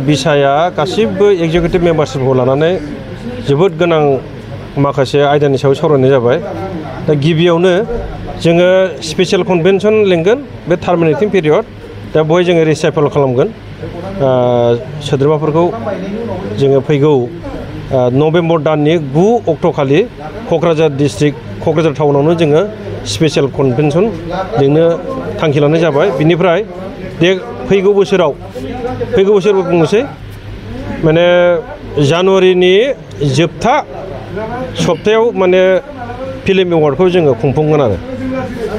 बिसाया गासिबो एग्जिकिउटिभ मेम्बार्सफोरखौ लानानै जोबोद गोनां माखासे आयदानि सायाव सावरायनाय जाबाय। दा गिबियावनो जोङो स्पेसियेल कनभेनसन लिंगोन बे टार्मिनेटिं पिरियड। दा बेवहाय जोङो रिसाइफल खालामगोन सोद्रोमाफोरखौ जोङो फैगौ नभेम्बर दाननि 9 अक्ट'खालि क'क्राझार डिस्ट्रिक्ट क'क्राझार टाउनावनो जोङो स्पेसियेल कनभेनसन लिंनो थांखि लानाय जाबाय। बिनिफ्राय फैगौ बोसोरबो बुंनोसै माने जानुवारिनि जोबथा सप्तायाव माने फिल्म एवार्डखौ जोङो खुंफुंगोन आरो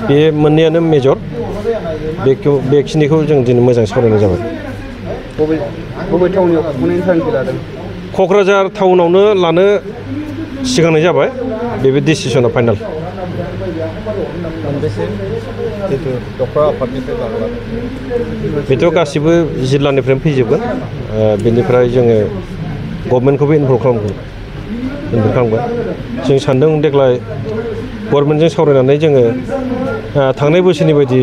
बे मोननैयानो मेजर। बेखिनिखौ जों दिनै मोजां सावरायनाय जाबाय। बबे टाउनाव खुंनायनि थांखि लादों? क'क्राझार टाउनावनो लानो सिगांनाय जाबाय। बे डिसिसना फाइनाल। बेथ' गासिबो जिल्लानिफ्रायनो फैजोबगोन। बेनिफ्राय जोङो गभर्नमेन्टखौबो इनभल्भ खालामगोन। जों सान्दों देग्लाय गभर्नमेन्टजों सावरायनानै जोङो थांनाय बोसोरनि बायदि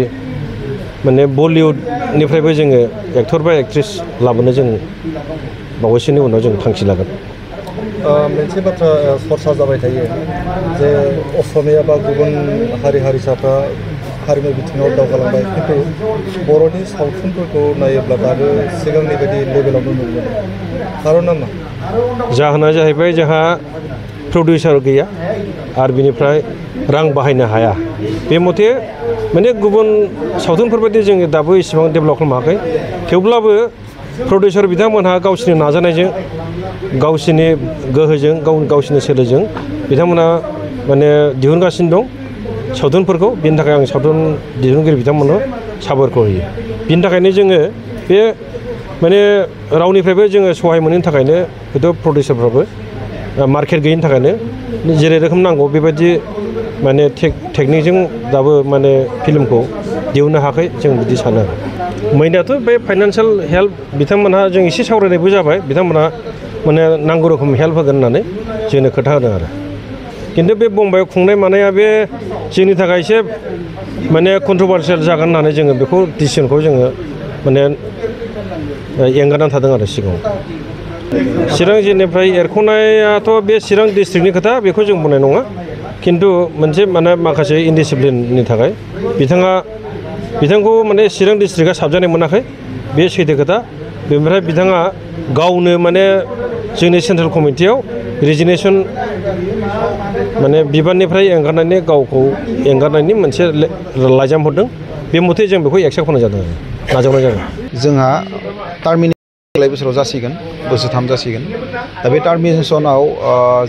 माने बलिउडनिफ्रायबो जोङो एक्टर बा एक्ट्रिस लाबोनो जों बावैसोनि उनाव जों थांखि लागोन। मोनसे बाथ्रा सरसा जाबाय थायो जे असमिया बा गुबुन हारिसाफ्रा हारिमु बिथिङाव दावगालांबाय, खिन्थु बर'नि सावथुनफोरखौ नायोब्ला दाबो सिगांनि बायदि लेभेलाव नुनो मोनो। खार'ना मा? जाहोना जाहैबाय जोंहा प्रडिउसार गैया आरो बिनिफ्राय रां बाहायनो हाया। बे मथे माने गुबुन सावथुनफोरबायदि जोङो दाबो इसेबां डेभेलप खालामनो हायाखै। थेवब्लाबो प्रडिउसार बिथांमोनहा गावसोरनि नाजानायजों गावसोरनि गोहोजों गावसोरनि सोलोजों बिथांमोना माने दिहुनगासिनो दं सावथुनफोरखौ। बेनि थाखाय आं सावथुन दिहुनगिरि बिथांमोननो साबायखर होयो। बिनि थाखायनो जोङो बे माने रावनिफ्रायबो जोङो सहाय मोनैनि थाखायनो हयथ' प्रडिउसारफ्राबो मार्केट गैयिनि थाखायनो जेरै रोखोम नांगौ बेबायदि माने टेकनिकजों दाबो माने फिल्मखौ दिहुननो हायाखै, जों बिदि सानो आरो। मैनाथ' बे फाइनान्सियेल हेल्प बिथांमोनहा जों एसे सावरायनायबो जाबाय। बिथांमोनहा माने नांगौ रोखोम हेल्प होगोन होननानै जोंनो खोथा होदों आरो। खिन्थु बे बम्बाइआव खुंनाय मानाया बे जोंनि थाखाय एसे माने कन्ट्रभार्सियेल जागोन होननानै जोङो बेखौ डिसिसनखौ जोङो माने एंगारनानै थादों आरो सिगाङाव। चिरां जिल्लानिफ्राय एरख'नायाथ' बे चिरां डिस्ट्रिक्टनि खोथा, बेखौ जों बुंनाय नङा। खिन्थु मोनसे माने माखासे इनडिसिप्लिननि थाखाय बिथांखौ माने चिरां डिस्ट्रिक्टआ साबजानाय मोनाखै, बे सैथो खोथा। बेनिफ्राय बिथाङा गावनो माने जोंनि सेन्ट्रेल कमिटियाव रिजिगनेसन माने बिबाननिफ्राय गावखौ एंगारनायनि मोनसे लाइजाम हरदों। बे मथे जों बेखौ एक्सेप्ट खालामनाय जादों आरो नाजावनाय जादों। जोंहा टार्मिनेसन देग्लाय बोसोराव जासिगोन, बोसोरथाम जासिगोन। दा बे टार्मिनेसनाव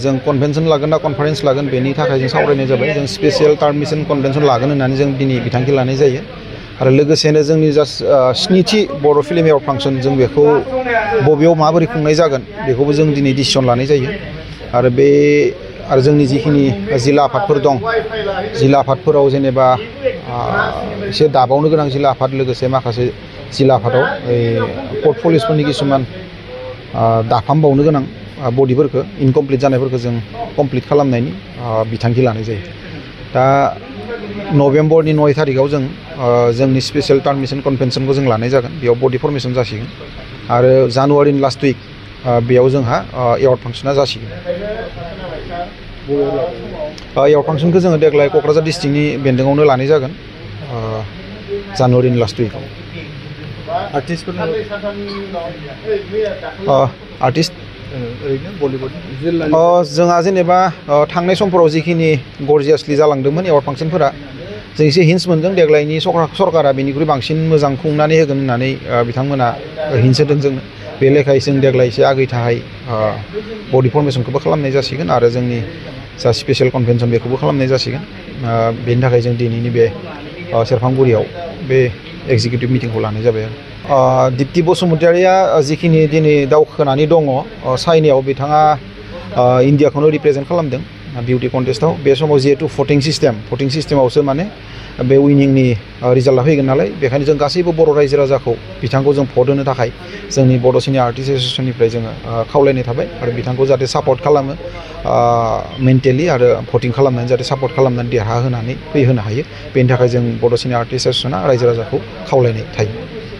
जों कनभेनसन लागोन ना कनफारेन्स लागोन बेनि थाखाय जों सावरायनाय जाबाय। जों स्पेसियेल टार्मिनेसन कनभेनसन लागोन होननानै जों दिनै बिथांखि लानाय जायो। आरो लोगोसेनो जोंनि स्निथि बर' फिल्म एवार्ड फांसन, जों बेखौ बबेयाव माबोरै खुंनाय जागोन बेखौबो जों दिनै डिसिसन लानाय जायो। आरो जोंनि जिखिनि जिल्ला आफादफोर दं, जिल्ला आफादफोराव जेनेबा एसे दाबावनो गोनां जिल्ला आफाद, लोगोसे माखासे जिल्ला आफादाव पर्टफलिय'सफोरनि किसुमान दाफामबावनो गोनां बडिफोरखौ इनकमप्लिट जानायफोरखौ जों कमप्लिट खालामनायनि बिथांखि लानाय जायो। दा नभेम्बरनि 9 थारिखआव जों जोंनि स्पेसियेल टार्मिनेसन कनभेनसनखौ जों लानाय जागोन। बेयाव बडि फर्मेसन जासिगोन आरो जानुवारिनि लास्ट उइक बेयाव जोंहा एवार्ड फांसना जासिगोन। एवार्ड फांसनखौ जोङो देग्लाय क'क्राझार डिस्ट्रिक्टनि बेन्दोङावनो लानाय जागोन जानुवारिनि लास्ट उइकआव। आर्टिस्ट जोंहा जेनेबा थांनाय समफोराव जिखिनि गरजियासलि जालांदोंमोन एवार्ड फांसनफोरा, जों एसे हिन्स मोनदों देग्लायनि सरकारा बेनिख्रुइ बांसिन मोजां खुंनानै होगोन होननानै बिथांमोना हिन्स होदों जोंनो। बे लेखायै जों देग्लाय एसे आगैथाहाय बडि फर्मेसनखौबो खालामनाय जासिगोन आरो जोंनि जा स्पेसियेल कनभेनसन बेखौबो खालामनाय जासिगोन। बेनि थाखाय जों दिनैनि बे सेरफांगुरियाव बे एक्जिकिउटिभ मिटिंखौ लानाय जाबाय आरो। दिप्ति बसुमतारिया जिखिनि दिनै दावखोनानै दङ चाइनायाव, बिथाङा इन्डियाखौनो रिप्रेजेन्ट खालामदों बिउटि कन्टेस्टआव। बे समाव जिहेतु भटिं सिस्टेमावसो माने बे उइनिंनि रिजाल्टआ फैगोन नालाय, बेखायनो जों गासैबो बर' रायजो राजाखौ बिथांखौ जों भट होनो थाखाय जोंनि बड' सिनियर आर्टिस्ट एस'सियेसननिफ्राय जोङो खावलायनाय थाबाय आरो बिथांखौ जाहाथे सापर्ट खालामो मेन्टेलि आरो भटिं खालामनानै जाहाथे सापर्ट खालामनानै देरहाहोनानै फैहोनो हायो। बेनि थाखाय जों बड' सिनियर आर्टिस्ट एस'सियेसना रायजो राजाखौ खावलायनाय थायो।